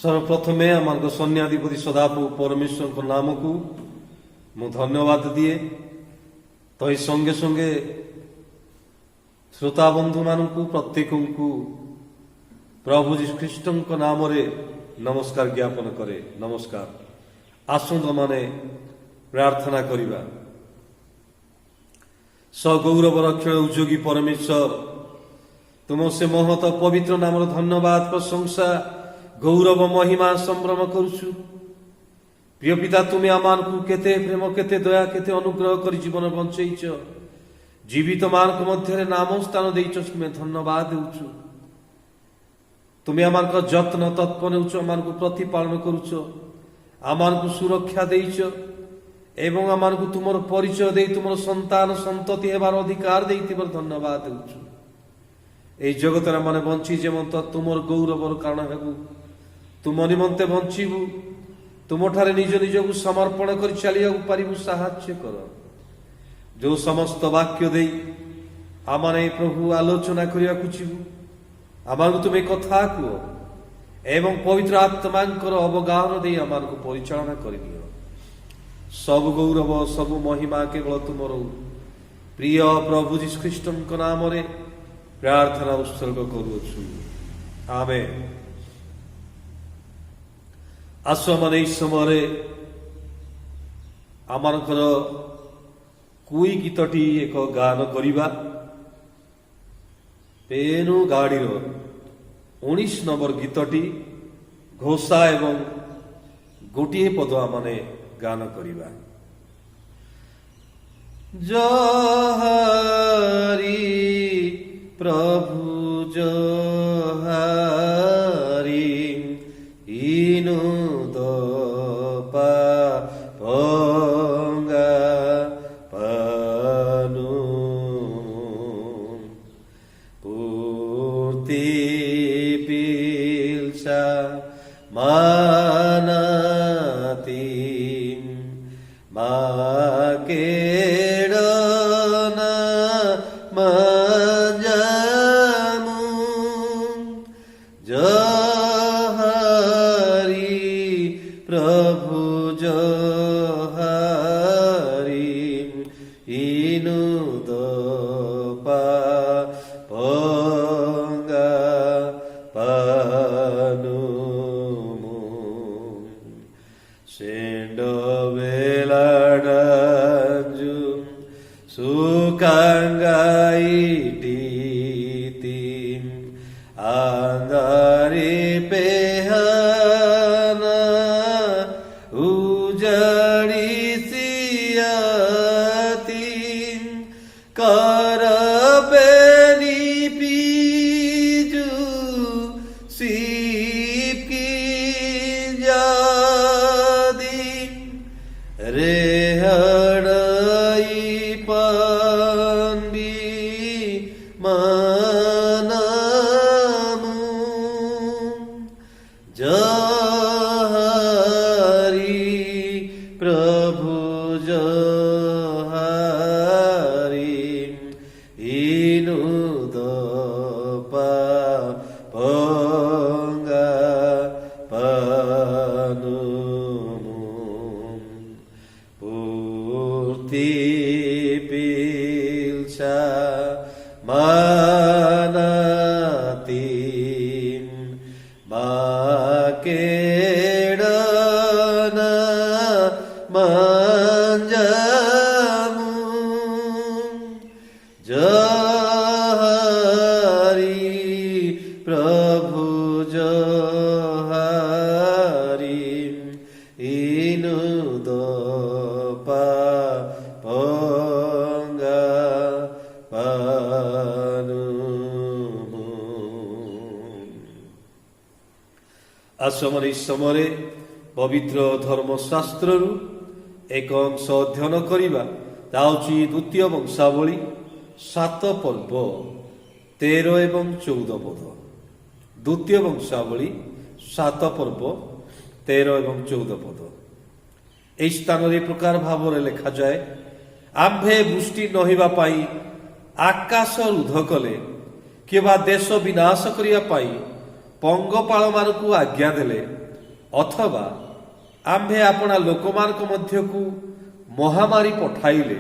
सर्वप्रथमे आम सन्याधिपति सदाप्रभु परमेश्वर नाम को मु धन्यवाद दिए। तो ये संगे संगे श्रोता बंधु मान प्रत्येक को प्रभु जीशु ख्रीष्ट नाम रे नमस्कार ज्ञापन करे। नमस्कार। आसंत माने प्रार्थना करिबा। सगौरव रक्षण उद्योगी परमेश्वर तुम से महत पवित्र नाम धन्यवाद प्रशंसा गौरव महिमा संभ्रम करुछु। प्रिय पिता तुम्हें आमान को केते प्रेम केते दया केते अनुग्रह कर जीवन बंचैच। जीवित मान मध्य नाम स्थान देइछ तुम्हें धन्यवाद देउछु। तुम्हें आमान को जत्न तत्पर नेउछ आमान को प्रतिपालन करुछ आमान को सुरक्षा देइछ एवं आमान को तुमर परिचय दे तुमर संतान संतति हेबार अधिकार देइथिबार धन्यवाद देउछु। ए जगत माने बंची जेमंत तुमर गौरवर कारण हेबु तुम निमंते बंचीबु तुम ठारे निज निज को समर्पण कर चलिया पारिबु साहाय्य कर। जो समस्त वाक्य दे आमाने प्रभु आलोचना करिया कुचिबु आमान को तुम्हें कथा कुह एवं पवित्र आत्मांकर अवगाहन दे आमान को परिचालना कर दियो। सब गौरव सब महिमा केवल तुमर प्रिय प्रभु जीशु ख्रीष्ट नाम रे प्रार्थना उत्सर्ग करुछु। आमेन। आसो आमे एई समय आमानकर कोई गीतटी एक गान करिबा। पेनु गाड़ीर 19 नंबर गीतटी घोषा एवं गोटे पद आमने गान करिबा। जहारी प्रभु जहारी इनु दपा पंगा पानु पूर्ति पिल्सा मानाति माकेडना मजामु जहारी प्रभु जहारी इनु दपा पंगा पानु सेंडो वेलाडाजु सुकांगाई टीतिम आंगारी पेहाना उजाड़ी सियातिम करबेनी पीजु सीप की जादी रेहड़ाई पांडी मानामु जहारी प्रभु जहारी इनु दपा पंगा पानु पूर्ति पिल्सा मानाति माकेडना मंजामु जहारी प्रभु जहारी इनु दपा पंगा पानु। आसमन समय पवित्र धर्मशास्त्र एक अंश अध्ययन करिबा ताउची द्वितीय वंशावली 7 पर्व 13 एवं 14 पद। द्वितीय वंशावली 7 पर्व 13 एवं 14 पद। এই স্থাନରେ প্রকার ভাବରେ লেখাଯାଏ, ଆମ୍ଭେ ବୃଷ୍ଟି ନହେବା ପାଇଁ ଆକାଶ ରୁଦ୍ଧ କଲେ, କିମ୍ବା ଦେଶ ବିନାଶ କରିବା ପାଇଁ ପଙ୍ଗପାଳମାନଙ୍କୁ ଆଜ୍ଞା ଦେଲେ, अथवा आम्भे आपणा लोकमानक मध्यकु महामारी पठाइले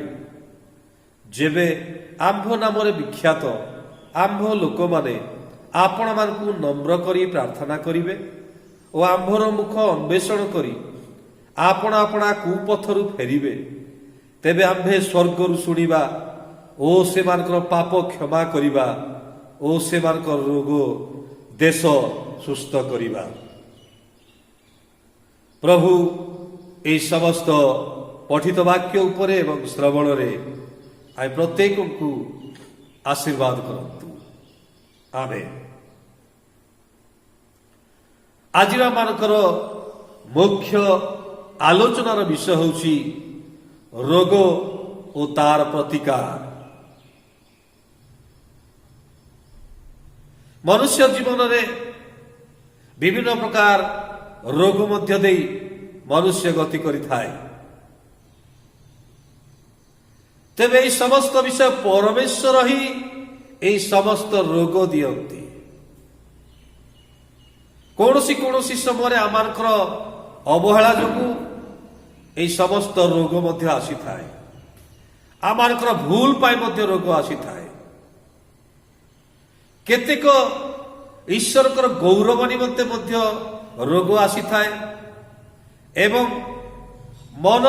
जेबे आम्भ नामरे विख्यात आम्भ लोक माने आपण मानकु नम्र करी प्रार्थना करिवे ओ आम्भर मुख अन्वेषण करी आपण आपणा कुपथरु फेरिवे तेबे आम्भे स्वर्गरु शुणिबा ओ सेमानकर पाप क्षमा करिबा ओ सेमानकर रोग देश सुस्थ करिबा। प्रभु ए समस्त पठित वाक्य उपरे एवं श्रवण रे आय प्रत्येक को आशीर्वाद करंतु। आमेन। आज मानकर मुख्य आलोचनार विषय होछि रोग और तार प्रतिकार। मनुष्य जीवन में विभिन्न प्रकार रोग मध्य देई मनुष्य गति करिथाए। तेबे এই समस्त विषय परमेश्वर ही এই समस्त रोग दियंती। कौनसी समय आमानकर अवहेला जोगु এই समस्त रोग मध्य आसी थाए। आमानकर भूल पाई मध्य रोग आसी थाए। केतेक ईश्वरकर गौरव निमंते मध्य रोग आसी थाए एवं मन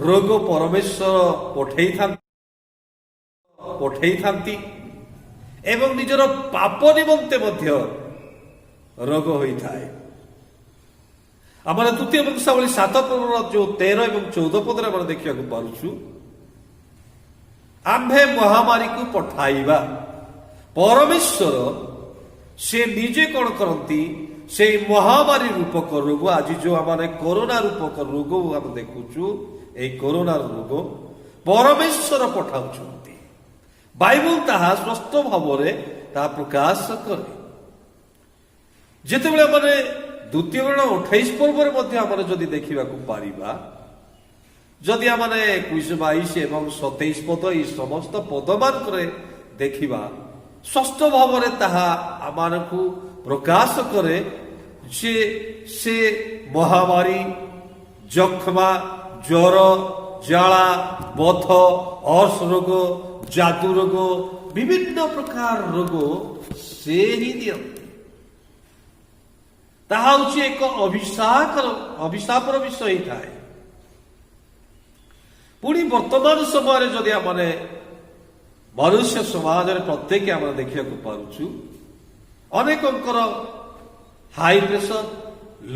रोग परमेश्वर पठेई थांती एवं निजर पाप निमंते मध्य रोग होई थाए। आम द्वितीय वंशावली 7 पर्वर जो 13 एवं 14 पद में देखा पार्छु आम्भे महामारी को पठाइबा परमेश्वर से निजे कौन करती से महामारी रूपक रोग आज जो आम कोरोना रूपक रोग आम देखुचु ये कोरोना रोग परमेश्वर पठाउछंती। बाइबल ताहा स्पष्ट भाव में प्रकाश करे। जेतेबेले माने द्वितीय 28 पर्व जदि देखा पारिबा जदि आम 21, 22 एवं 27 पद ये समस्त पद मान देखा स्पष्ट भाव में ताहा आमानकु प्रकाश करे जे से महामारी जखमा ज्वर जाला बथ अर्श रोग जादू रोग विभिन्न प्रकार रोग से ही दियंती। ताहा होछि एक अभिशापर विषय थाए। पुणी वर्तमान समय जदि आमने मनुष्य समाज प्रत्येक आम देखा पार्छु अनेकंकर हाई प्रेशर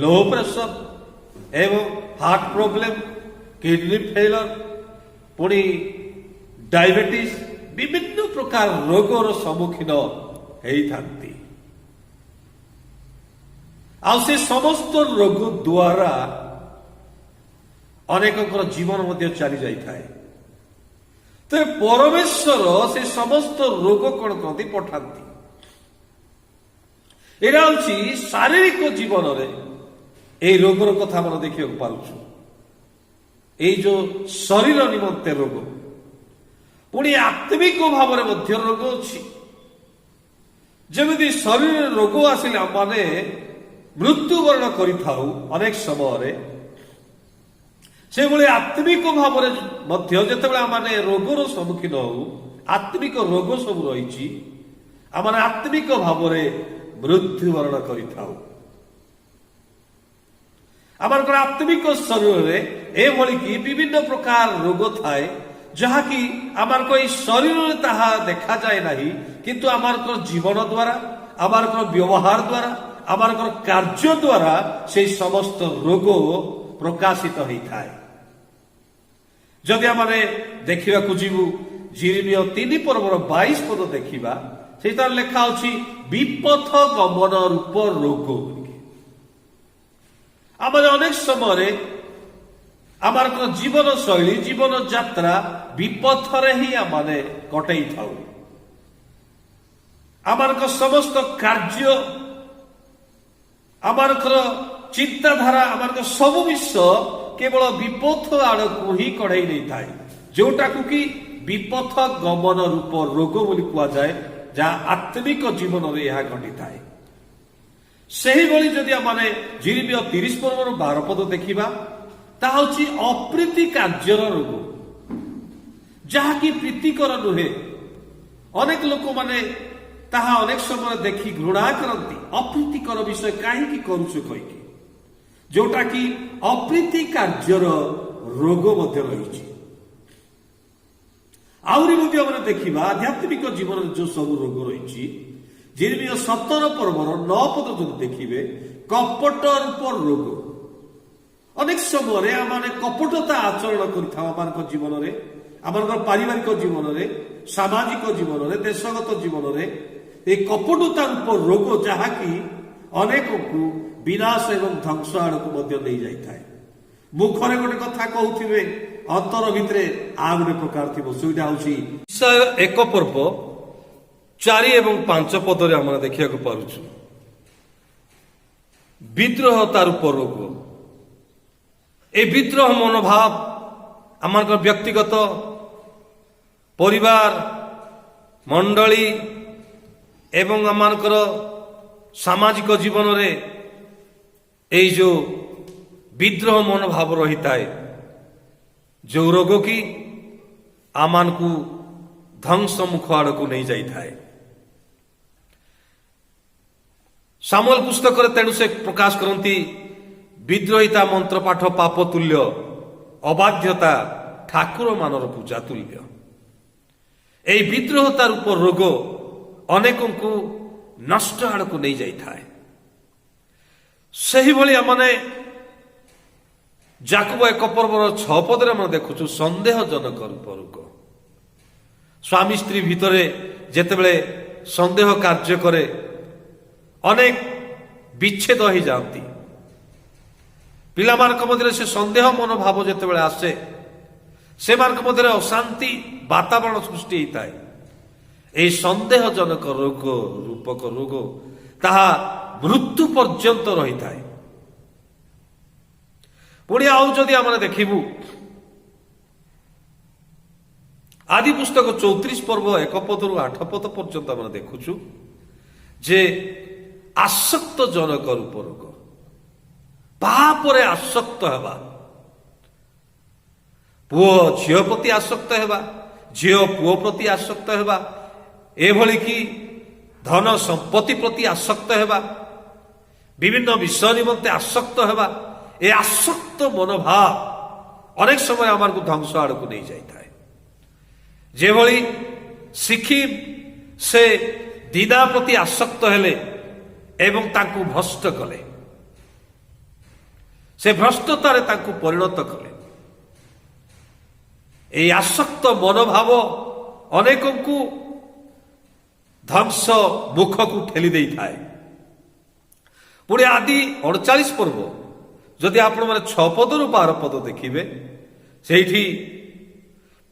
लो प्रेशर एवं हार्ट प्रोब्लेम किडनी फेलर पुणी डायबिटीज विभिन्न प्रकार रोगर सम्मुखीन होती। से समस्त रोग द्वारा अनेकंकर जीवन मध्य चली जाए। तो परमेश्वर से समस्त रोग कौन करती पठाती। एरा हूँ शारीरिक जीवन में यही रोगर कथा हम देखा पार्छु। ये जो शरीर निमंते रोग पुणी आत्मिक भाव में रोग अच्छी। जमी शरीर रोग आसिले माने मृत्युवरण करिथाउ अनेक समय से भाई आत्मिक भाव में जितेबाला आम रोगर सम्मुखीन हो आत्मिक रोग सब रही आम आत्मिक भाव में मृत्युवरण करिथाउ। आमर आत्मिक शरीर में एभली कि विभिन्न प्रकार रोग थाए जहाँकि आमर कोई शरीर में ताहा देखा जाए नहीं किंतु आमर जीवन द्वारा आमर व्यवहार द्वारा आमर कार्य द्वारा से समस्त रोग प्रकाशित होता है। जदि आम देखा जीवु जिरिमिय 3 पर्वर 22 पद देखा से लेखा अच्छी विपथ गमन रूप रोग। आम अनेक समय आमर जीवन शैली जीवन यात्रा विपथरे ही आम कटई था। आमर समस्त कार्य आमर चिंताधारा आमर सब विषय केवल विपथ आड़ को ही कढ़ई नहीं था जोटा को कि विपथ गमन रूप रोग बोली कहुए जहाँ आत्मिक जीवन में यह घटी थाए। ସେହିଭଳି ଯଦି ଆମେ ଜିରିମିୟ 30 ପର୍ବର 12 ପଦ ଦେଖିବା, ତାହା ହେଉଛି ଅପ୍ରୀତି କାର୍ଯ୍ୟର ରୋଗ, ଯାହାକି ପ୍ରୀତିକର ନୁହେଁ। ଅନେକ ଲୋକମାନେ ତାହା ଅନେକ ସମୟରେ ଦେଖି ଘୃଣା କରନ୍ତି, ଅପ୍ରୀତିକର ବିଷୟ କାହିଁକି କରୁଛୁ କହିକି, ଯୋଉଟା କି ଅପ୍ରୀତି କାର୍ଯ୍ୟର ରୋଗ ମଧ୍ୟ ରହିଛି। ଆହୁରି ମଧ୍ୟ ଆମେ ଦେଖିବା ଆଧ୍ୟାତ୍ମିକ ଜୀବନରେ ଯୋଉ ସବୁ ରୋଗ ରହିଛି, ଜିରିମିୟ 17 ପର୍ବର 9 ପଦ ଯଦି ଦେଖିବେ, କପଟ ରୂପ ରୋଗ। ଅନେକ ସମୟରେ ଆମେ କପଟତା ଆଚରଣ କରିଥାଉ ଆମମାନଙ୍କ ଜୀବନରେ, ଆମଙ୍କର ପାରିବାରିକ ଜୀବନରେ, ସାମାଜିକ ଜୀବନରେ, ଦେଶଗତ ଜୀବନରେ। এই କପଟତା ରୂପ ରୋଗ ଯାହାକି ଅନେକଙ୍କୁ ବିନାଶ ଏବଂ ଧ୍ୱଂସ ଆଡ଼କୁ ମଧ୍ୟ ନେଇଯାଇଥାଏ। ମୁଖରେ ଗୋଟେ କଥା କହୁଥିବେ, ଅନ୍ତର ଭିତରେ ଆଉ ଗୋଟେ ପ୍ରକାର ଥିବ। ସେଇଟା ହେଉଛି ବିଷୟ 1 ପର୍ବ 4 ଏବଂ 5 ପଦରେ ଆମେ ଦେଖିବାକୁ ପାରୁଛୁ। ବିଦ୍ରୋହତା ରୂପ ରୋଗ। এই বিদ্রোহ মনোভাব আমার ব্যক্তিগত পরিবার মণ্ডলী এবং আমার সামাজিক জীবନରେ এই যে বিদ্রোহ মনোভাব রহিতায়, যে রোগ কি আমানকু ধ্বংস মুখ আড়কু নেই যাইଥାଏ। সামুয়েল পুস্তকরে তেণু সে প্রকাশ করନ୍ତି, বিদ্রোহিতা মন্ত্র পাঠ পাপ তুল্য, অবাধ্যতা ঠাকুর মানর পূজা তুল্য। এই বিদ্রোহতার উপর রোগ অনেকଙ୍କୁ নষ্ট আড়কু নেই যাইଥାଏ। ସେହିଭଳି ଆମେ ଯାକୁବ 1 ପର୍ବର 6 ପଦରେ ଆମେ ଦେଖୁଛୁ ସନ୍ଦେହଜନକ ରୂପ ରୋଗ। ସ୍ୱାମୀ ସ୍ତ୍ରୀ ଭିତରେ ଯେତେବେଳେ ସନ୍ଦେହ କାର୍ଯ୍ୟ କରେ, ଅନେକ ବିଚ୍ଛେଦ ହୋଇଯାଆନ୍ତି। ପିଲାମାନଙ୍କ ମଧ୍ୟରେ ସେ ସନ୍ଦେହ ମନୋଭାବ ଯେତେବେଳେ ଆସେ, ସେମାନଙ୍କ ମଧ୍ୟରେ ଅଶାନ୍ତି ବାତାବରଣ ସୃଷ୍ଟି ହୋଇଥାଏ। এই ସନ୍ଦେହଜନକ ରୋଗ ରୂପକ ରୋଗ ତାହା ମୃତ୍ୟୁ ପର୍ଯ୍ୟନ୍ତ ରହିଥାଏ। ପୁଣି ଆଉ ଯଦି ଆମେ ଦେଖିବୁ, ଆଦି ପୁସ୍ତକ 34 ପର୍ବ 1 ପଦରୁ 8 ପଦ ପର୍ଯ୍ୟନ୍ତ ଆମେ ଦେଖୁଛୁ ଯେ ଆସକ୍ତଜନକ ରୂପ ରୋଗ, ପାପରେ ଆସକ୍ତ ହେବା, ପୁଅ ଝିଅ ପ୍ରତି ଆସକ୍ତ ହେବା, ଝିଅ ପୁଅ ପ୍ରତି ଆସକ୍ତ ହେବା, ଏଭଳି କି ଧନ ସମ୍ପତ୍ତି ପ୍ରତି ଆସକ୍ତ ହେବା, ବିଭିନ୍ନ ବିଷୟ ନିମନ୍ତେ ଆସକ୍ତ ହେବା। ଏ ଆସକ୍ତ ମନୋଭାବ ଅନେକ ସମୟ ଆମକୁ ଧ୍ୱଂସ ଆଡ଼କୁ ନେଇଯାଇଥାଏ। ଯେଭଳି ସିକିମ ସେ ଦିଦା ପ୍ରତି ଆସକ୍ତ ହେଲେ ଏବଂ ତାଙ୍କୁ ଭ୍ରଷ୍ଟ କଲେ, ସେ ଭ୍ରଷ୍ଟତାରେ ତାଙ୍କୁ ପରିଣତ କଲେ। এই ଆସକ୍ତ ମନୋଭାବ ଅନେକଙ୍କୁ ଧ୍ୱଂସ ମୁଖକୁ ଠେଲି ଦେଇଥାଏ। ପୁଣି ଆଦି 48 ପର୍ବ ଯଦି ଆପଣମାନେ 6 ପଦରୁ 12 ପଦ ଦେଖିବେ, ସେଇଠି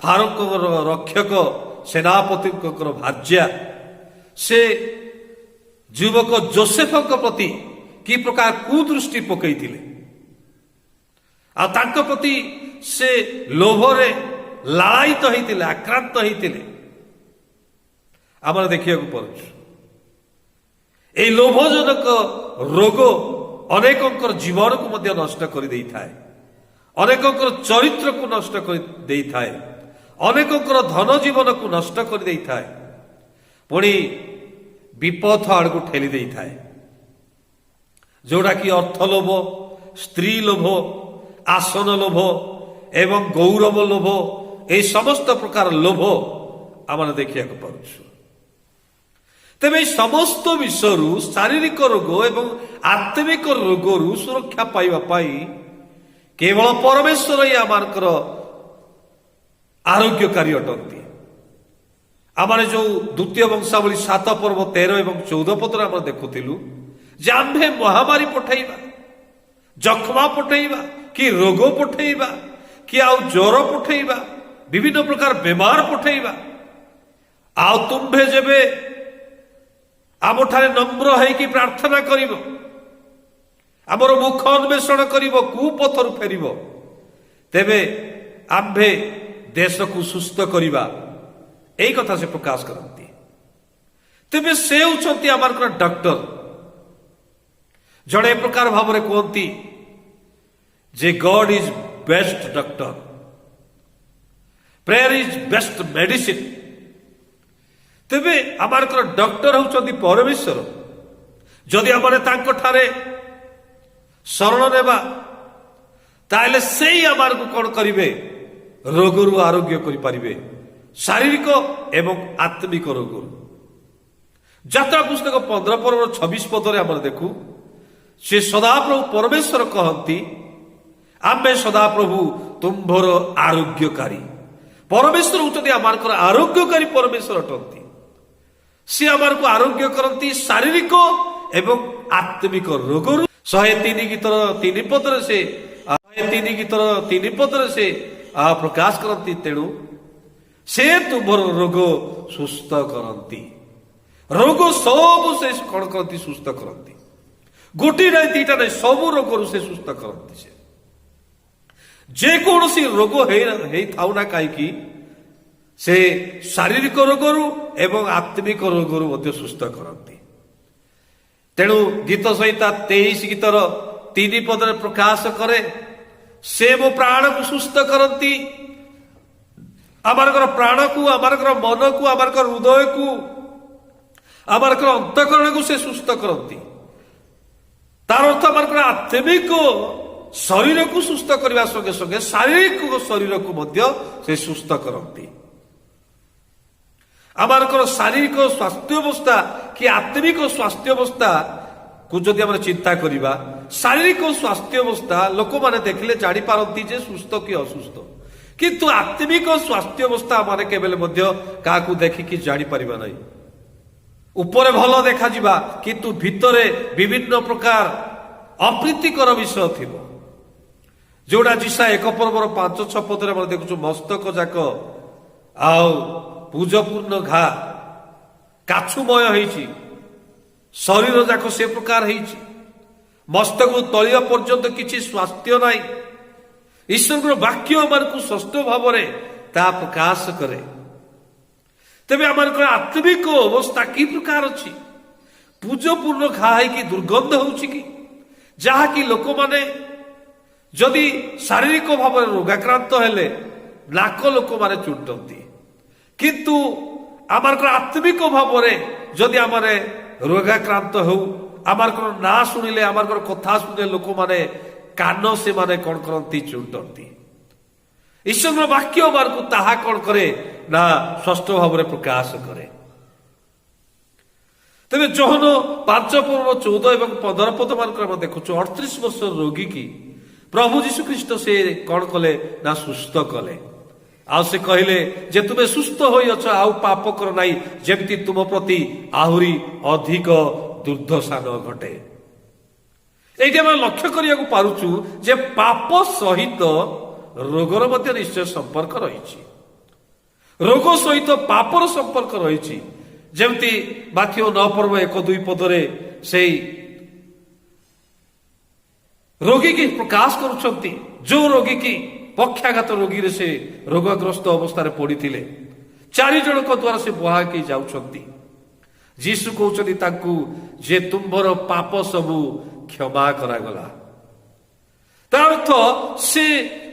ଫାରୋଙ୍କର ରକ୍ଷକ ସେନାପତିଙ୍କର ଭାର୍ଯ୍ୟା ସେ ଯୁବକ ଯୋସେଫଙ୍କ ପ୍ରତି କି ପ୍ରକାର କୁଦୃଷ୍ଟି ପକାଇଥିଲେ, ଆଉ ତାଙ୍କ ପ୍ରତି ସେ ଲୋଭରେ ଲାଳାୟିତ ହୋଇଥିଲେ, ଆକ୍ରାନ୍ତ ହୋଇଥିଲେ। ଆମେ ଦେଖିବାକୁ ପାଉଛୁ এই ଲୋଭଜନକ ରୋଗ ଅନେକଙ୍କର ଜୀବନକୁ ମଧ୍ୟ ନଷ୍ଟ କରିଦେଇଥାଏ, ଅନେକଙ୍କର ଚରିତ୍ରକୁ ନଷ୍ଟ କରିଦେଇଥାଏ, ଅନେକଙ୍କର ଧନ ଜୀବନକୁ ନଷ୍ଟ କରିଦେଇଥାଏ, ପୁଣି ବିପଥ ଆଡ଼କୁ ଠେଲି ଦେଇଥାଏ। ଯୋଉଟାକି ଅର୍ଥ ଲୋଭ, ସ୍ତ୍ରୀ ଲୋଭ, ଆସନ ଲୋଭ ଏବଂ ଗୌରବ ଲୋଭ, এই ସମସ୍ତ ପ୍ରକାର ଲୋଭ ଆମେ ଦେଖିବାକୁ ପାଉଛୁ। ତେବେ ଏହି ସମସ୍ତ ବିଷୟରୁ ଶାରୀରିକ ରୋଗ ଏବଂ ଆତ୍ମିକ ରୋଗରୁ ସୁରକ୍ଷା ପାଇବା ପାଇଁ କେବଳ ପରମେଶ୍ୱର ହିଁ ଆମଙ୍କର ଆରୋଗ୍ୟକାରୀ ଅଟନ୍ତି। ଆମେ ଯେଉଁ ଦ୍ୱିତୀୟ ବଂଶାବଳୀ 7 ପର୍ବ 13 ଏବଂ 14 ପଦରେ ଆମେ ଦେଖୁଥିଲୁ ଯେ ଆମ୍ଭେ ମହାମାରୀ ପଠାଇବା, ଯକ୍ଷ୍ମା ପଠାଇବା, କି ରୋଗ ପଠାଇବା, କି ଆଉ ଜ୍ୱର ପଠାଇବା, ବିଭିନ୍ନ ପ୍ରକାର ବେମାର ପଠାଇବା, ଆଉ ତୁମ୍ଭେ ଯେବେ ଆମଠାରେ ନମ୍ର ହେଇକି ପ୍ରାର୍ଥନା କରିବ, ଆମର ମୁଖ ଅନ୍ୱେଷଣ କରିବ, କୁପଥରୁ ଫେରିବ, ତେବେ ଆମ୍ଭେ ଦେଶକୁ ସୁସ୍ଥ କରିବା, এই କଥା ସେ ପ୍ରକାଶ କରନ୍ତି। ତେବେ ସେ ହେଉଛନ୍ତି ଆମର ଡକ୍ଟର। जड़े प्रकार भाव में कहती जे God is best doctor, prayer is best medicine. तेबे आमार डॉक्टर होउछंती परमेश्वर। जदि आमारे तांको ठारे शरण नेबा ताले सेई आमार को कोन करिवे, रोगरु आरोग्य करि पारिबे, शारीरिक एवं आत्मिक रोगरु। यात्रा पुस्तक 15 पर्व 26 पदरे आम देखू से सदाप्रभु परमेश्वर कहती आमे सदाप्रभु तुम्भर आरोग्यकारी। परमेश्वर होती आम आरोग्यकारी परमेश्वर अटंती। सी आम को आरोग्य करती शारीरिक एवं आत्मिक रोगरु। 103 गीतर 3 पदरे से 103 गीतर 3 पदरे से प्रकाश करती। तेणु से तुम्भर रोग सुस्थ करती। रोग सब से कौन करती सुस्थ करती। गोटे ना दीटा नहीं सब रोग से सुस्थ करती। से जेकोसी रोग थाउ ना कहीं से शारीरिक रोगरु एवं आत्मिक रोगरु मध्य सुस्थ करती। तेणु गीत संहिता 23 गीतर 3 पदरे प्रकाश करे से मो प्राण को सुस्थ करती। आमार प्राण को आमार मन को आमार हृदय को आमार अंतकरण को से सुस्थ करती। तार अर्थ आमार आत्मिक शरीर को सुस्थ करने संगे संगे शारीरिक शरीर को मध्य से सुस्थ करती। आमार शारीरिक स्वास्थ्य अवस्था कि आत्मिक स्वास्थ्य अवस्था को जदि आम चिंता करवा, शारीरिक स्वास्थ्य अवस्था लोक मैंने देखले जानी पारती जे सुस्थ कि असुस्थ, किंतु आत्मिक स्वास्थ्य अवस्था आम केवल क्या देखिकी जानी पारिबा नहीं। ऊपर भल देखा जिबा किंतु भितरे विभिन्न प्रकार अप्रीतिकर विषय थिबो। जोड़ा जिसा 1 पर्वर 5-6 पदरे हम देखु मस्तक जाक आउ पूजपूर्ण घा काछुमय होईछि, शरीर जाक से प्रकार होईछि, मस्तक तलिया पर्यंत किछि स्वास्थ्य नाही। ईश्वर वाक्य आमर को स्पष्ट भाव में ता प्रकाश करे। तेबे आमर आत्मिक अवस्था कि प्रकार अच्छी पूजपूर्ण घा कि दुर्गंध होउछि कि जहाँकि लोक माने जदि शारीरिक भाव में रोगाक्रांत हेले नाक लोक माने चुंटती, किंतु आमर आत्मिक भाव में जदि आम रोगाक्रांत हो आमर ना शुणिले आमर कथा शुणिले लोक माने कान से माने कौन करती चुंटती। ईश्वर वाक्य आमर को ताहा कौन करे ना स्पष्ट भाव में प्रकाश करे। तेरे जोहन 5 पर्व 14 एवं 15 पद मान देखु 38 वर्ष रोगी की प्रभु जीशु ख्रीष्ट से कौन कले ना सुस्थ कले। आ से कहले जे तुमे सुस्थ होई अछ आउ पाप कर नाही जेमती तुम प्रति आहुरी अधिक दुर्दशा न घटे। एइटे हम लक्ष्य करिया को पारुछु जे पाप सहित रोगर मध्य निश्चय संपर्क रहिछि। रोग सहित पापर संपर्क रहिछि। जेमती बाक्य 9 पर्व 1-2 पदरे से रोगी की प्रकाश करुछंती। जो रोगी की पक्षाघात रोगी रे से रोगग्रस्त अवस्था रे पड़ी थिले 4 जन को द्वारा से बुहा के जाउछंती। जीसु कहउछंती ताकू जे तुम्भर पाप सबु क्षमा करा गला। तार अर्थ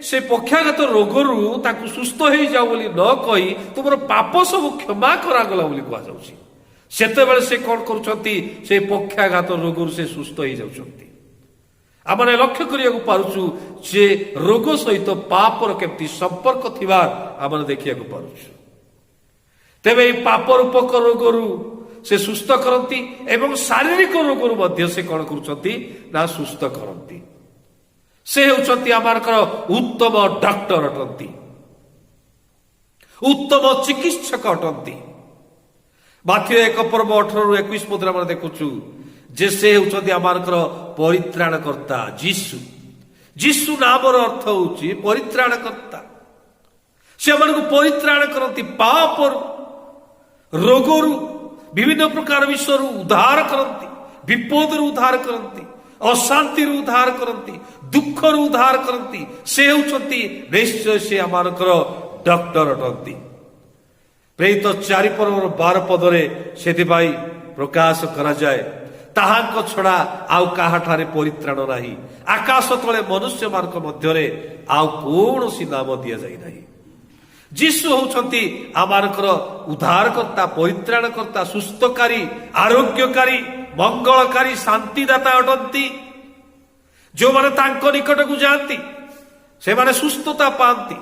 से पक्षाघात रोगरु ताकू सुस्थ हो जाओ बोली न कही तुमर पाप सब क्षमा करा गला बोली कहा जाउछि। सेतेबेले से कौन करुछंती से पक्षाघात रोगरु से सुस्थ हो जाउछंती। आमने लक्ष्य करिया को पारुछु जे रोग सहित पापर केमती संपर्क थिबा आमने देखिया को पारुछु। तेबे पाप रूपक रोगरु से सुस्थ करती एवं शारीरिक रोगरु मध्य से कौन करुछंती ना सुस्थ करती। से होउछंती आमार उत्तम डॉक्टर अटंती, उत्तम चिकित्सक अटंती। बाक्य 1 पर्व 18-21 पदरे हम देखुछु जे से होउछंती आमार परित्राणकर्ता जीसु। जीसु नामर अर्थ होउछि परित्राणकर्ता। से आमार को परित्राण करती पाप रोगरु विभिन्न प्रकार विषय उद्धार करती, विपद उद्धार करती, अशांति उद्धार करती, दुख उद्धार करती। से होउछंती निश्चय से आमार डॉक्टर अटंती। प्रेरित 4 पर्व 12 पदरे से प्रकाश करा जाए ତାହାଙ୍କ ଛଡ଼ା ଆଉ କାହାଠାରେ ପରିତ୍ରାଣ ନାହିଁ। ଆକାଶ ତଳେ ମନୁଷ୍ୟମାନଙ୍କ ମଧ୍ୟରେ ଆଉ କୌଣସି ନାମ ଦିଆଯାଇ ନାହିଁ। ଯୀଶୁ ହେଉଛନ୍ତି ଆମମାନଙ୍କର ଉଦ୍ଧାରକର୍ତ୍ତା, ପରିତ୍ରାଣକର୍ତ୍ତା, ସୁସ୍ଥକାରୀ, ଆରୋଗ୍ୟକାରୀ, ମଙ୍ଗଳକାରୀ, ଶାନ୍ତିଦାତା ଅଟନ୍ତି। ଯେଉଁମାନେ ତାଙ୍କ ନିକଟକୁ ଯାଆନ୍ତି ସେମାନେ ସୁସ୍ଥତା ପାଆନ୍ତି,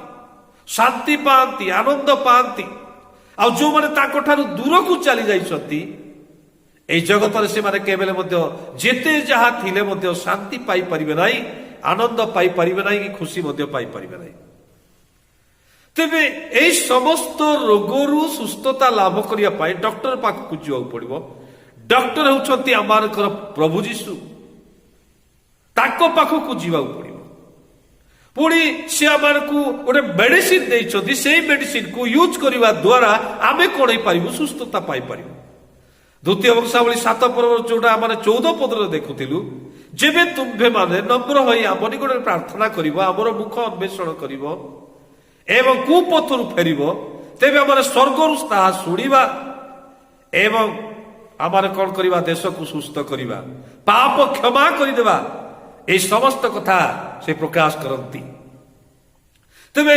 ଶାନ୍ତି ପାଆନ୍ତି, ଆନନ୍ଦ ପାଆନ୍ତି। ଆଉ ଯେଉଁମାନେ ତାଙ୍କଠାରୁ ଦୂରକୁ ଚାଲି ଯାଇଛନ୍ତି ଏହି ଜଗତରେ ସେମାନେ କେବେ ମଧ୍ୟ ଯେତେ ଯାହା ଥିଲେ ମଧ୍ୟ ଶାନ୍ତି ପାଇପାରିବେ ନାହିଁ, ଆନନ୍ଦ ପାଇପାରିବେ ନାହିଁ, କି ଖୁସି ମଧ୍ୟ ପାଇପାରିବେ ନାହିଁ। ତେବେ ଏହି ସମସ୍ତ ରୋଗରୁ ସୁସ୍ଥତା ଲାଭ କରିବା ପାଇଁ ଡକ୍ଟର ପାଖକୁ ଯିବାକୁ ପଡ଼ିବ। ଡକ୍ଟର ହେଉଛନ୍ତି ଆମମାନଙ୍କର ପ୍ରଭୁ ଯୀଶୁ। ତାଙ୍କ ପାଖକୁ ଯିବାକୁ ପଡ଼ିବ। ପୁଣି ସେ ଆମମାନଙ୍କୁ ଗୋଟେ ମେଡିସିନ ଦେଇଛନ୍ତି। ସେଇ ମେଡିସିନକୁ ୟୁଜ କରିବା ଦ୍ୱାରା ଆମେ କ'ଣ ହେଇପାରିବୁ? ସୁସ୍ଥତା ପାଇପାରିବୁ। ଦ୍ୱିତୀୟ ବଂଶାବଳୀ 7 ପର୍ବ ଯୋଉଟା ଆମେ 14 ପଦରେ ଦେଖୁଥିଲୁ, ଯେବେ ତୁମ୍ଭେମାନେ ନମ୍ର ହୋଇ ଆମ ନିକଟରେ ପ୍ରାର୍ଥନା କରିବ, ଆମର ମୁଖ ଅନ୍ୱେଷଣ କରିବ ଏବଂ କୁପଥରୁ ଫେରିବ, ତେବେ ଆମର ସ୍ୱର୍ଗରୁ ତାହା ଶୁଣିବା ଏବଂ ଆମର କ'ଣ କରିବା? ଦେଶକୁ ସୁସ୍ଥ କରିବା, ପାପ କ୍ଷମା କରିଦେବା। এই সমস্ত কথা সে প্রকাশ করতে। তবে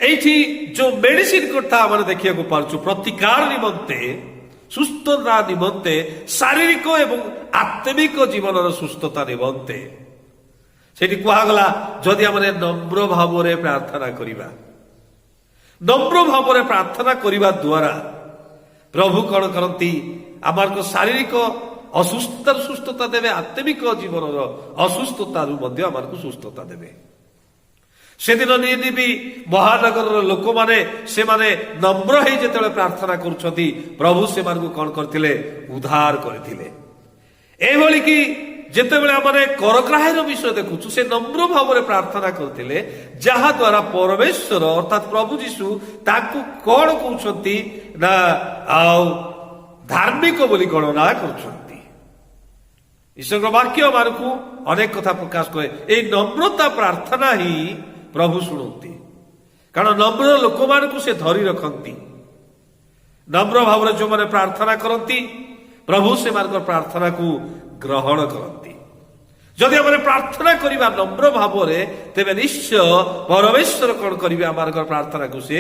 এইটি যে মেডিসিন কথা আমরা দেখিବାକୁ পারছু প্রতিকার নিমন্তে, সুস্থতা নিমন্তে, শারীরিক এবং আত্মিক জীবনের সুস্থতা নিমন্তে সেটি কুহগলা যদি আমরা নম্র ভাবে প্রার্থনা করিবা। নম্র ভাবে প্রার্থনা করিবা দ্বারা প্রভু কোন করନ୍ତି? আমার শারীরিক অসুস্থতার সুস্থতা দেবে, আত্মিক জীবনের অসুস্থতার মধ্যে আমাকে সুস্থতা দেবে। সেদিন নিনিবি মহানগরর লোকমানে সেমানে নম্র হয়ে যেতবে প্রার্থনা করছন্তি, প্রভু সেমানকু কোন করতিলে? উদ্ধার করিଥିଲେ। এইভাবে কি যেতবে আমরা করগ্রাহের বিষয় দেখুছু, সে নম্র ভাবে প্রার্থনা করতিলে, যাহা দ্বারা পরমেশ্বর অর্থাৎ প্রভু যীশু তাকে কোন কৌছন্তি না আও ধার্মিক বলি গণনা করছন্তি। ঈশ্বরের বাক্য আমারকু অনেক কথা প্রকাশ করে। এই নম্রতা প্রার্থনা হি প্রভু শুণନ୍ତି। কারণ নম্র লোকমানকু সে ধরি রখନ୍ତି। নম্র ভাবে যে প্রার্থনা করନ୍ତି প্রভু সেমানଙ୍କର প্রার্থনাকু গ্রহণ করନ୍ତି। যদি আমরা প্রার্থনা করিবা নম্র ভাবে, তেবে নিশ্চয় পরমেশ্বর কোন করিবে? আমারଙ୍କର প্রার্থনাকু সে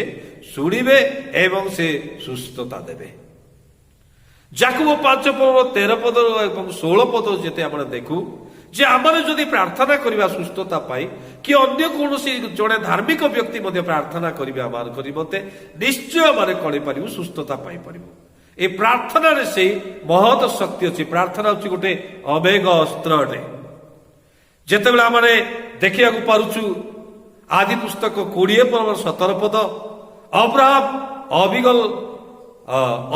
শুনিবে এবং সে সুস্থতা দেবে। যাকোব 5 পর্ব 13 পদ এবং 16 পদ যেতে আমরা দেখু যে আমরা যদি প্রার্থনা করিবা সুস্থতা পাই, কি অন্য কৌশি জনে ধার্মিক ব্যক্তি মধ্যে প্রার্থনা করিবে আমার নিমন্তে, নিশ্চয় আমরা করে পারিবু, সুস্থতা পাই পারিবু। এই প্রার্থনার সেই মহৎ শক্তি আছে। প্রার্থনা হচ্ছে গোটে অবেগ অস্ত্র অটে। যেতবে আমরা দেখিବାକୁ পারুছু আদি পুস্তক 20 পর্ব 17 পদ, অব্রাহাম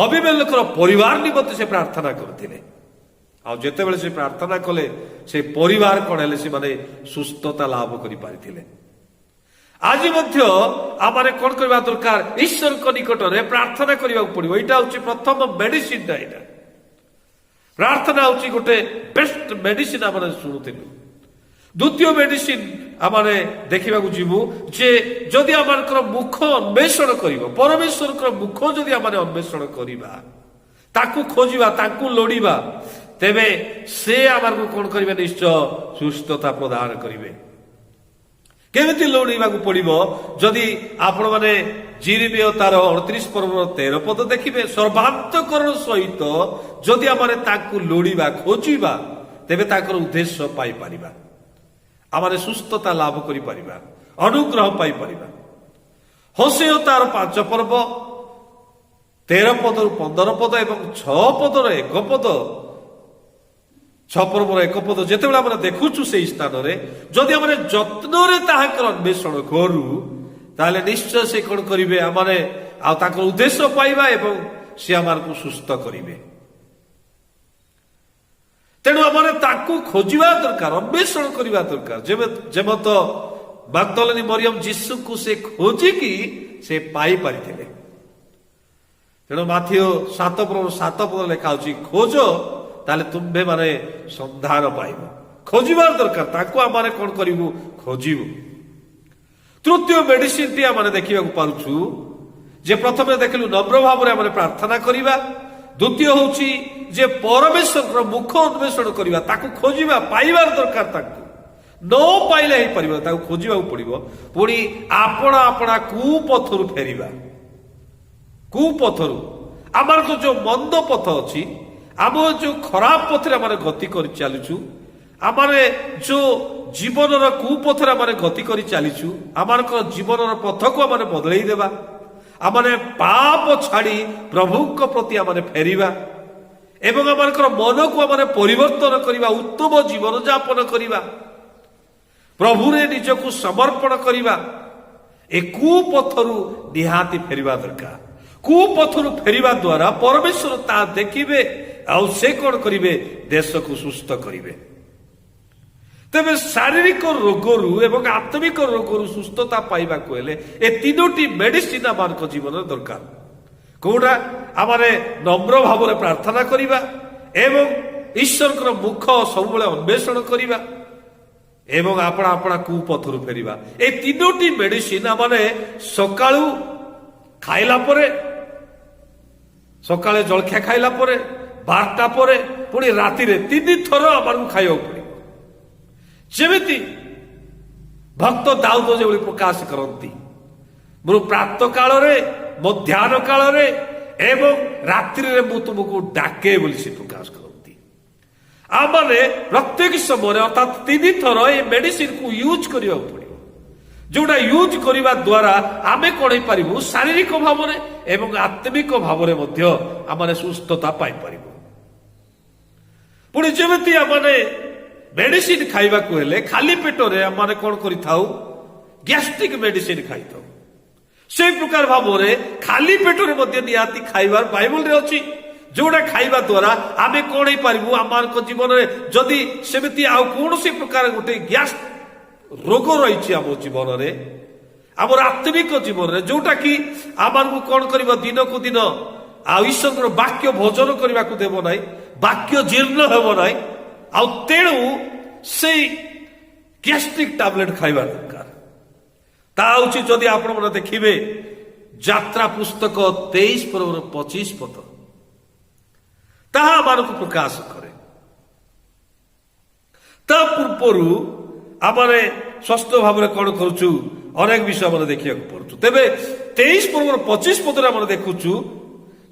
অবিমেলেকর পরিবার নিমন্তে সে প্রার্থনা করଥିଲେ। ଆଉ ଯେତେବେଳେ ସେ ପ୍ରାର୍ଥନା କଲେ ସେ ପରିବାର କ'ଣ ହେଲେ? ସେମାନେ ସୁସ୍ଥତା ଲାଭ କରିପାରିଥିଲେ। ଆଜି ମଧ୍ୟ ଆମେ କ'ଣ କରିବା ଦରକାର? ଈଶ୍ୱରଙ୍କ ନିକଟରେ ପ୍ରାର୍ଥନା କରିବାକୁ ପଡିବ। ଏଇଟା ହଉଛି ପ୍ରଥମ ମେଡିସିନଟା। ଏଇଟା ପ୍ରାର୍ଥନା ହଉଛି ଗୋଟେ ବେଷ୍ଟ ମେଡିସିନ ଆମେ ଶୁଣୁଥିଲୁ। ଦ୍ୱିତୀୟ ମେଡିସିନ ଆମେ ଦେଖିବାକୁ ଯିବୁ ଯେ ଯଦି ଆମଙ୍କର ମୁଖ ଅନ୍ୱେଷଣ କରିବ, ପରମେଶ୍ୱରଙ୍କର ମୁଖ ଯଦି ଆମେ ଅନ୍ୱେଷଣ କରିବା, ତାକୁ ଖୋଜିବା, ତାକୁ ଲୋଡ଼ିବା, ତେବେ ସେ ଆମକୁ କ'ଣ କରିବେ? ନିଶ୍ଚୟ ସୁସ୍ଥତା ପ୍ରଦାନ କରିବେ। କେମିତି ଲୋଡ଼ିବାକୁ ପଡିବ? ଯଦି ଆପଣମାନେ ଜିରିମିୟ ତାର 38 ପର୍ବର 13 ପଦ ଦେଖିବେ, ସର୍ବାନ୍ତକରଣ ସହିତ ଯଦି ଆମେ ତାକୁ ଲୋଡ଼ିବା, ଖୋଜିବା, ତେବେ ତାଙ୍କର ଉଦ୍ଦେଶ୍ୟ ପାଇପାରିବା, ଆମେ ସୁସ୍ଥତା ଲାଭ କରିପାରିବା, ଅନୁଗ୍ରହ ପାଇପାରିବା। ହୋସେୟ ତାର 5 ପର୍ବ 13 ପଦରୁ 15 ପଦ ଏବଂ 6 ପଦର 1 ପଦ, 6 ପର୍ବର 1 ପଦ ଯେତେବେଳେ ଆମେ ଦେଖୁଛୁ ସେଇ ସ୍ଥାନରେ ଯଦି ଆମେ ଯତ୍ନରେ ତାହାଙ୍କର ଅନ୍ୱେଷଣ କରୁ, ତାହେଲେ ନିଶ୍ଚୟ ସେ କ'ଣ କରିବେ? ଆମେ ଆଉ ତାଙ୍କର ଉଦ୍ଦେଶ୍ୟ ପାଇବା ଏବଂ ସେ ଆମକୁ ସୁସ୍ଥ କରିବେ। ତେଣୁ ଆମେ ତାକୁ ଖୋଜିବା ଦରକାର, ଅନ୍ୱେଷଣ କରିବା ଦରକାର। ଯେମତ ମାଗଦଲିନୀ ମରିୟମ ଯୀଶୁକୁ ସେ ଖୋଜିକି ସେ ପାଇପାରିଥିଲେ। ତେଣୁ ମାଥିଓ 7 ପର୍ବ 7 ପଦ ଲେଖା ହେଉଛି, ଖୋଜ ତାହେଲେ ତୁମ୍ଭେ ମାନେ ସନ୍ଧାନ ପାଇବ। ଖୋଜିବାର ଦରକାର, ତାକୁ ଆମେ କ'ଣ କରିବୁ? ଖୋଜିବୁ। ତୃତୀୟ ମେଡିସିନଟି ଆମେ ଦେଖିବାକୁ ପାରୁଛୁ ଯେ ପ୍ରଥମେ ଦେଖିଲୁ নম্র ଭାବରେ ଆମେ ପ୍ରାର୍ଥନା କରିବା। ଦ୍ୱିତୀୟ ହେଉଛି ଯେ ପରମେଶ୍ୱରଙ୍କର ମୁଖ ଅନ୍ୱେଷଣ କରିବା, ତାକୁ ଖୋଜିବା, ପାଇବାର ଦରକାର। ତାକୁ ନ ପାଇଲେ ହେଇପାରିବ, ତାକୁ ଖୋଜିବାକୁ ପଡିବ। ପୁଣି ଆପଣା ଆପଣା କୁପଥରୁ ଫେରିବା। କୁପଥରୁ ଆମର ଯୋଉ ମନ୍ଦ ପଥ ଅଛି, ଆମ ଯୋଉ ଖରାପ ପଥରେ ଆମେ ଗତି କରି ଚାଲିଛୁ, ଆମେ ଯୋଉ ଜୀବନର କୁପଥରେ ଆମେ ଗତି କରି ଚାଲିଛୁ, ଆମର ଜୀବନର ପଥକୁ ଆମେ ବଦଳେଇ ଦେବା। ଆମେ ପାପ ଛାଡ଼ି ପ୍ରଭୁଙ୍କ ପ୍ରତି ଆମେ ଫେରିବା ଏବଂ ଆମର ମନକୁ ଆମେ ପରିବର୍ତ୍ତନ କରିବା, ଉତ୍ତମ ଜୀବନ ଯାପନ କରିବା, ପ୍ରଭୁରେ ନିଜକୁ ସମର୍ପଣ କରିବା। ଏ କୁପଥରୁ ନିହାତି ଫେରିବା ଦରକାର। କୁପଥରୁ ଫେରିବା ଦ୍ୱାରା ପରମେଶ୍ୱର ତାହା ଦେଖିବେ, ଆଉ ସେ କଣ କରିବେ? ଦେଶକୁ ସୁସ୍ଥ କରିବେ। ତେବେ ଶାରୀରିକ ରୋଗରୁ ଏବଂ ଆତ୍ମିକ ରୋଗରୁ ସୁସ୍ଥତା ପାଇବାକୁ ହେଲେ ଏ ତିନୋଟି ମେଡିସିନ ଆମ ଜୀବନରେ ଦରକାର। କୋଉଟା? ଆମେ ନମ୍ର ଭାବରେ ପ୍ରାର୍ଥନା କରିବା ଏବଂ ଈଶ୍ୱରଙ୍କର ମୁଖ ସବୁବେଳେ ଅନ୍ୱେଷଣ କରିବା ଏବଂ ଆପଣା ଆପଣା କୁପଥରୁ ଫେରିବା। ଏ ତିନୋଟି ମେଡିସିନ ଆମେ ସକାଳୁ ଖାଇଲା ପରେ, ସକାଳେ ଜଳଖିଆ ଖାଇଲା ପରେ, 12ଟା ପରେ, ପୁଣି ରାତିରେ 3 ଥର ଆମକୁ ଖାଇବାକୁ ପଡିବ। ଯେମିତି ଭକ୍ତ ଦାଉଦ ଯେଭଳି ପ୍ରକାଶ କରନ୍ତି, ମୁଁ ପ୍ରାତ କାଳରେ, ମଧ୍ୟାହ୍ନ କାଳରେ ଏବଂ ରାତ୍ରିରେ ମୁଁ ତୁମକୁ ଡାକେ ବୋଲି ସେ ପ୍ରକାଶ କରନ୍ତି। ଆମେ ପ୍ରତ୍ୟେକ ସମୟରେ ଅର୍ଥାତ୍ 3 ଥର ଏ ମେଡିସିନକୁ ୟୁଜ୍ କରିବାକୁ ପଡିବ, ଯୋଉଟା ୟୁଜ୍ କରିବା ଦ୍ୱାରା ଆମେ କଣ ହେଇପାରିବୁ? ଶାରୀରିକ ଭାବରେ ଏବଂ ଆତ୍ମିକ ଭାବରେ ମଧ୍ୟ ଆମେ ସୁସ୍ଥତା ପାଇପାରିବୁ। ପୁଣି ଯେମିତି ଆମେ ମେଡିସିନ ଖାଇବାକୁ ହେଲେ ଖାଲି ପେଟରେ ଆମେ କଣ କରିଥାଉ? ଗ୍ୟାଷ୍ଟ୍ରିକ ମେଡିସିନ ଖାଇଥାଉ। ସେଇ ପ୍ରକାର ଭାବରେ ଖାଲି ପେଟରେ ମଧ୍ୟ ନିହାତି ଖାଇବାର ବାଇବଲରେ ଅଛି, ଯୋଉଟା ଖାଇବା ଦ୍ୱାରା ଆମେ କଣ ହେଇପାରିବୁ? ଆମ ଜୀବନରେ ଯଦି ସେମିତି ଆଉ କୌଣସି ପ୍ରକାର ଗୋଟେ ଗ୍ୟାସ୍ ରୋଗ ରହିଛି ଆମ ଜୀବନରେ, ଆମର ଆତ୍ମିକ ଜୀବନରେ, ଯୋଉଟା କି ଆମକୁ କଣ କରିବ? ଦିନକୁ ଦିନ ଆଉ ଈଶ୍ୱରଙ୍କର ବାକ୍ୟ ଭୋଜନ କରିବାକୁ ଦେବ ନାହିଁ, ବାକ୍ୟ ଜୀର୍ଣ୍ଣ ହେବ ନାହିଁ, ଆଉ ତେଣୁ ସେଇ ଗ୍ୟାଷ୍ଟ୍ରିକ ଟାବଲେଟ ଖାଇବା ଦରକାର। ତା ହଉଛି ଯଦି ଆପଣ ମାନେ ଦେଖିବେ ଯାତ୍ରା ପୁସ୍ତକ 23:25 ପଦ, ତାହା ଆମକୁ ପ୍ରକାଶ କରେ। ତା ପୂର୍ବରୁ ଆମେ ସ୍ପଷ୍ଟ ଭାବରେ କଣ କରୁଛୁ? ଅନେକ ବିଷୟ ଆମେ ଦେଖିବାକୁ ପଡୁଛୁ। ତେବେ 23:25 ପଦରେ ଆମେ ଦେଖୁଛୁ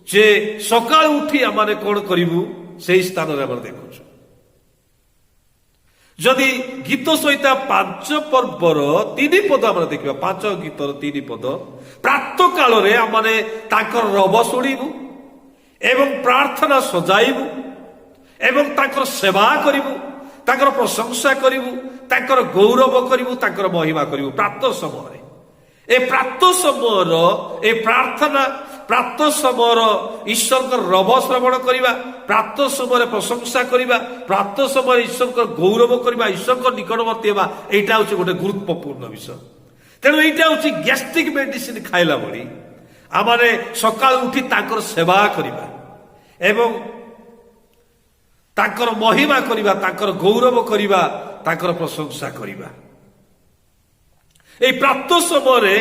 ଯେ ସକାଳୁ ଉଠି ଆମେ କଣ କରିବୁ? ସେଇ ସ୍ଥାନରେ ଆମେ ଦେଖୁଛୁ। ଯଦି ଗୀତ ସହିତ 5 ପର୍ବର 3 ପଦ ଆମେ ଦେଖିବା, 5 ଗୀତର 3 ପଦ, ପ୍ରାତ କାଳରେ ଆମେ ତାଙ୍କର ରବ ଶୁଣିବୁ ଏବଂ ପ୍ରାର୍ଥନା ସଜାଇବୁ ଏବଂ ତାଙ୍କର ସେବା କରିବୁ, ତାଙ୍କର ପ୍ରଶଂସା କରିବୁ, ତାଙ୍କର ଗୌରବ କରିବୁ, ତାଙ୍କର ମହିମା କରିବୁ। ପ୍ରାତ ସମୟରେ ଏ ପ୍ରାତ ସମୟର ଏ ପ୍ରାର୍ଥନା, ପ୍ରାତ ସମୟର ଈଶ୍ୱରଙ୍କର ରବ ଶ୍ରବଣ କରିବା, ପ୍ରାତ ସମୟରେ ପ୍ରଶଂସା କରିବା, ପ୍ରାତ ସମୟରେ ଈଶ୍ୱରଙ୍କର ଗୌରବ କରିବା, ଈଶ୍ୱରଙ୍କ ନିକଟବର୍ତ୍ତୀ ହେବା, ଏଇଟା ହଉଛି ଗୋଟେ ଗୁରୁତ୍ୱପୂର୍ଣ୍ଣ ବିଷୟ। ତେଣୁ ଏଇଟା ହଉଛି ଗ୍ୟାଷ୍ଟ୍ରିକ ମେଡିସିନ ଖାଇଲା ଭଳି ଆମେ ସକାଳୁ ଉଠି ତାଙ୍କର ସେବା କରିବା ଏବଂ ତାଙ୍କର ମହିମା କରିବା, ତାଙ୍କର ଗୌରବ କରିବା, ତାଙ୍କର ପ୍ରଶଂସା କରିବା। এই ପ୍ରାପ୍ତ ସମୟରେ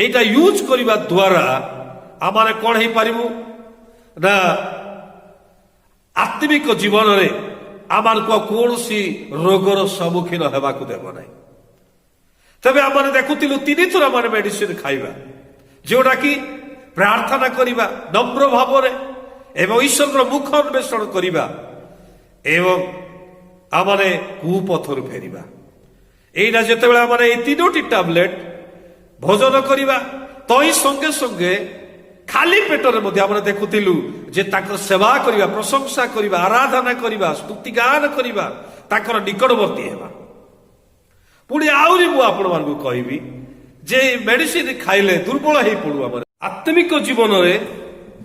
এইটা ୟୁଜ କରିବା ଦ୍ୱାରା ଆମେ କଣ ହେଇପାରିବୁ? ନା ଆତ୍ମିକ ଜୀବନରେ ଆମକୁ କୌଣସି ରୋଗର ସମ୍ମୁଖୀନ ହେବାକୁ ଦେବ ନାହିଁ। ତେବେ ଆମେ ଦେଖୁଥିଲୁ 3 ଥର ଆମେ ମେଡିସିନ ଖାଇବା, ଯୋଉଟା କି ପ୍ରାର୍ଥନା କରିବା ନମ୍ର ଭାବରେ ଏବଂ ଈଶ୍ୱରଙ୍କର ମୁଖ ଅନ୍ୱେଷଣ କରିବା ଏବଂ ଆମେ କୁପଥରୁ ଫେରିବା। এইটা যেତେବେଳେ ଆମେ এই 3টি ଟ୍ୟାବଲେଟ ଭୋଜନ କରିବା, ତହିଁ ସଙ୍ଗେ ସଙ୍ଗେ ଖାଲି ପେଟରେ ମଧ୍ୟ ଆମେ ଦେଖୁଥିଲୁ ଯେ ତାଙ୍କର ସେବା କରିବା, ପ୍ରଶଂସା କରିବା, ଆରାଧନା କରିବା, ସ୍ତୁତି ଗାନ କରିବା, ତାଙ୍କର ନିକଟବର୍ତ୍ତୀ ହେବା। ପୁଣି ଆହୁରି ମୁଁ ଆପଣମାନଙ୍କୁ କହିବି ଯେ ମେଡିସିନ ଖାଇଲେ ଦୁର୍ବଳ ହେଇପଡୁ। ଆମର ଆତ୍ମିକ ଜୀବନରେ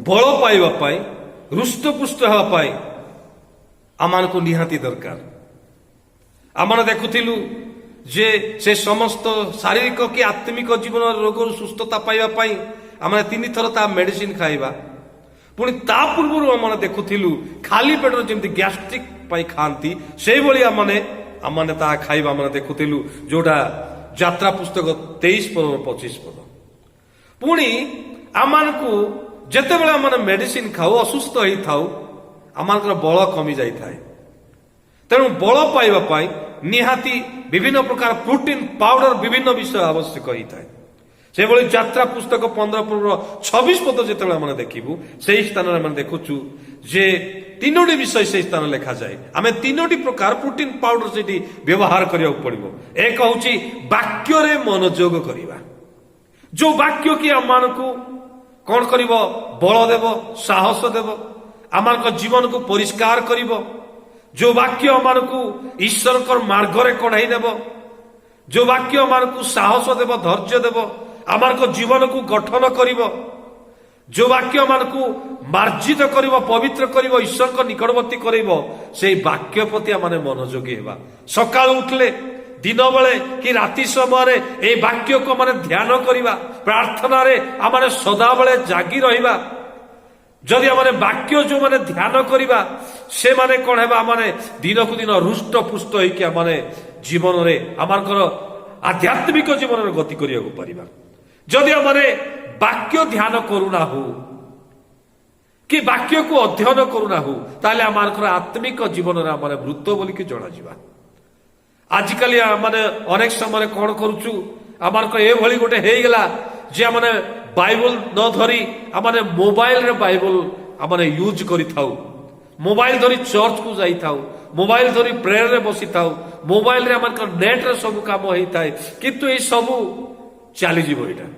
ବଳ ପାଇବା ପାଇଁ, ହୃଷ୍ଟପୁଷ୍ଟ ହେବା ପାଇଁ ଆମକୁ ନିହାତି ଦରକାର। ଆମେ ଦେଖୁଥିଲୁ ଯେ ସେ ସମସ୍ତ ଶାରୀରିକ କି ଆତ୍ମିକ ଜୀବନର ରୋଗରୁ ସୁସ୍ଥତା ପାଇବା ପାଇଁ ଆମେ 3 ଥର ତା ମେଡିସିନ ଖାଇବା। ପୁଣି ତା ପୂର୍ବରୁ ଆମେ ଦେଖୁଥିଲୁ ଖାଲି ପେଟରେ ଯେମିତି ଗ୍ୟାଷ୍ଟ୍ରିକ ପାଇଁ ଖାଆନ୍ତି, ସେଇଭଳି ଆମେ ତାହା ଖାଇବା ଆମେ ଦେଖୁଥିଲୁ, ଯୋଉଟା ଯାତ୍ରା ପୁସ୍ତକ 23:25 ପଦ। ପୁଣି ଆମକୁ ଯେତେବେଳେ ଆମେ ମେଡିସିନ ଖାଉ, ଅସୁସ୍ଥ ହେଇଥାଉ, आमर बल कमी जाए तेणु बल पाइबापी निहाती विभिन्न प्रकार प्रोटीन पाउडर विभिन्न विषय आवश्यक होता है से भली यात्रा पुस्तक 15:26 पद जो देखू से स्थान में देखुचु जे 3टी विषय से स्थान लिखा जाए आम 3टी प्रकार प्रोटीन पाउडर से व्यवहार करने पड़ो। एक हूँ वाक्य मनोयोग करवा जो वाक्य कि आम को कौन कर बल देव साहस देव आम जीवन को परिष्कार कर जो वाक्य आम को ईश्वर मार्ग में कढ़ाई देव जो वाक्य आम को साहस देव धैर्य देव आम जीवन को गठन कर जो वाक्य आम को मार्जित कर पवित्र कर ईश्वर को निकटवर्ती कर से वाक्य प्रति आम मनोयोगी होगा। सका उठले दिन बेले कि राति समय ये वाक्य को माने ध्यान करवा प्रार्थना आम सदा बेले जागी रहा जदि आम वाक्य जो माने ध्यान करवा से माने कौन है माने दिन को दिन रुष्ट पुष्ट होने जीवन में आमर आध्यात्मिक जीवन में गति करा जदि आम वाक्य ध्यान करूना हो कि वाक्य को अध्ययन करूना हो ताले आमर आत्मिक जीवन में आम मृत बोलिकी जना आजिकल माने अनेक समय कौन करुचु आमर ये गोटे हो गला जे आम बाइबल न धरी आम मोबाइल रे बाइबल आम यूज करिथाउ मोबाइल धरी चर्च को जाई थाउ मोबाइल धरी प्रेयर रे बसी थाउ मोबाइल रे आमर नेट रे सब काम होता है किंतु ये सब चलीज यहाँ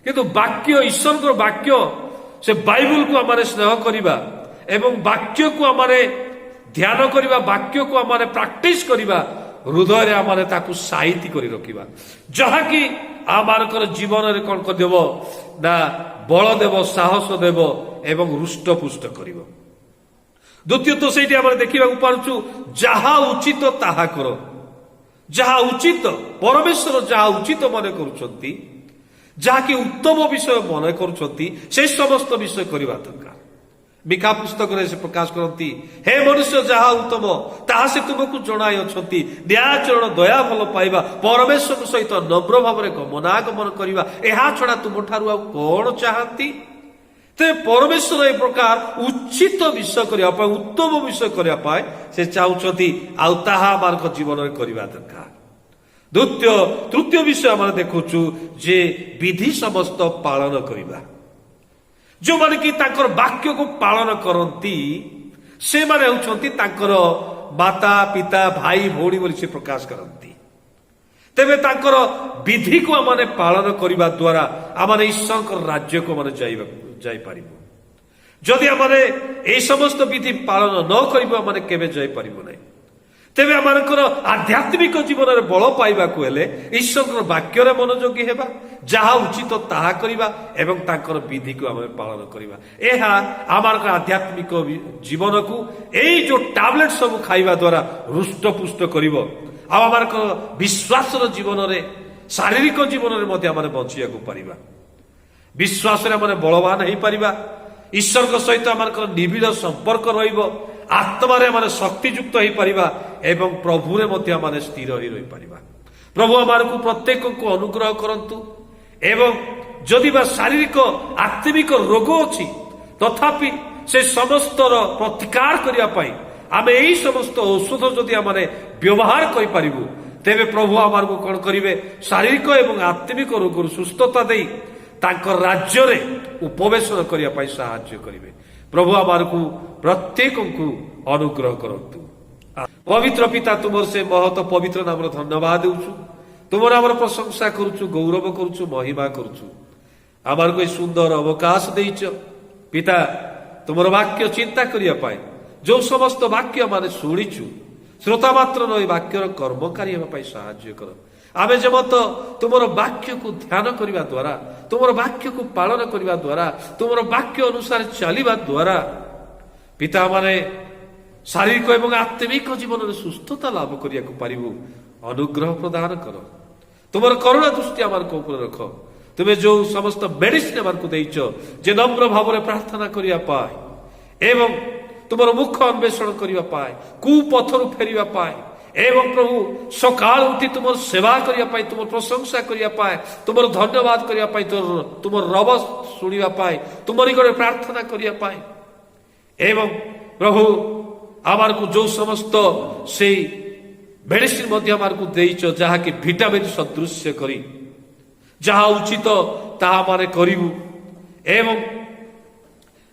किंतु वाक्य ईश्वर वाक्य से बाइबल को आम स्नेह करवा एवं वाक्य को आम ध्यान करवा वाक्य को आम प्राक्टिस करवा हृदय आम साइती कर रखा जहाँकि आमर जीवन में कौन कर ना बल देव साहस देव एवं रुष्ट पुष्ट कर। द्वितीय तो से देखा पार्छु जहा उचित ताहा कर जहा उचित परमेश्वर जहा उचित मन करुछंती जहाँकि उत्तम विषय मन करुछंती से समस्त विषय करवा दरकार। मिका पुस्तक से प्रकाश करती हे मनुष्य जहा उत्तम ताहा से तुमको जनाई अछंती न्यायचरण दया भल पाइबा परमेश्वर सहित नम्र भाव में गमनागमन करवा एहा छड़ा तुम ठारू आ कौन चाहती ते परमेश्वर एक प्रकार उचित विषय करने उत्तम विषय करने से चाहती आम जीवन में करवा दरकार। तृतीय विषय आम देखुचु जे विधि समस्त पालन करवा जो माने कि ताकर वाक्य को पालन करती से माने होउछंती ताकर माता पिता भाई भौणी बोली से प्रकाश करती तेबे ताकर विधि को आम पालन करने द्वारा आम ईश्वर राज्य को माने जाई पारिबो जदि आम ए समस्त विधि पालन न करिबो आम केबे जाई पारिबो नै तेबे आमर आध्यात्मिक जीवन में बल पाइबा को हेले ईश्वर वाक्य मनोयोगी हेबा जहा उचित ताहा करवा एवं ताकर विधि को आम पालन करवा यह आमर आध्यात्मिक जीवन को यही जो टैबलेट सब खाइबा द्वारा रुष्ट पुष्ट करिवो आमर विश्वास जीवन में शारीरिक जीवन में आम बचिया पारिबा विश्वास बलवान हो पारिबा ईश्वर सहित आमर निबिड़ संपर्क रहिबो आत्मा रे शक्तियुक्त हो पारिबा एवं प्रभु रे मध्य माने स्थिर हो रही पारिबा। प्रभु आमार को प्रत्येक को अनुग्रह करंतु एवं जदि बा शारीरिक आत्मिक रोग अछि तथापि से समस्त प्रतिकार करिया पाई आमे एही समस्त औषध जदि आमाने व्यवहार करि पारिबु तेबे प्रभु आमार को कोन करिवे शारीरिक एवं आत्मिक रोग सुस्थता देई तांकर राज्य रे उपवेशन करिया पाई सहाय्य करिवे। प्रभु आमार को प्रत्येक को अनुग्रह करंतु। पवित्र पिता तुम से महत पवित्र नाम धन्यवाद देउछु तुम नाम प्रशंसा करुछु गौरव करुछु महिमा करुछु आमार को सुंदर अवकाश देइछ पिता तुम वाक्य चिंता करिया पाए जो समस्त वाक्य माने शुणीचु श्रोता मात्र नई वाक्यर कर्मकारी होगा पाई सहाय्य कर आमे जमत तुमर वाक्य को ध्यान करने द्वारा तुमर वाक्य को पालन करने द्वारा तुमर वाक्य अनुसार चलवा द्वारा पिता माने शारीरिक एवं आत्मिक जीवन में सुस्थता लाभ करने को पारिबु अनुग्रह प्रदान कर तुमर करुणा दृष्टि आम ऊपर रख तुम्हें जो समस्त मेडिसिन आम को देइछ जे नम्र भाव में प्रार्थना करिया पाए एवं तुमर मुख अन्वेषण करिया पाए कुपथरु फेरिया पाए एवं प्रभु सकाल उठी तुम सेवा करिया पाए तुम प्रशंसा करिया पाए तुम धन्यवाद करिया पाए तुम रब शुणिया पाए तुम निकट प्रार्थना करिया पाए एवं प्रभु आमार को जो समस्त से मेडिसिन मध्य आमार को देइछ जहा कि विटामिन सदृश्य करी जहा उचित ताहा माने करिवु एवं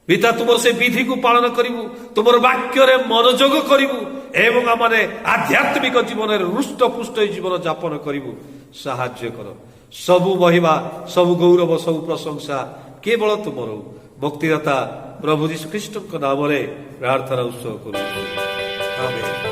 पिता तुमर से विधि को पालन करिवु तुमर वाक्य रे मनोयोग करिवु एवं आमाने आध्यात्मिक जीवन रे रुष्ट पुष्ट जीवन यापन करिवु साहाय्य कर सबु महिमा सबु गौरव सबु प्रशंसा केवल तुमर मुक्तिदाता प्रभु यीशु ख्रीष्ट नाम रे प्रार्थना उत्सव करू आमेन।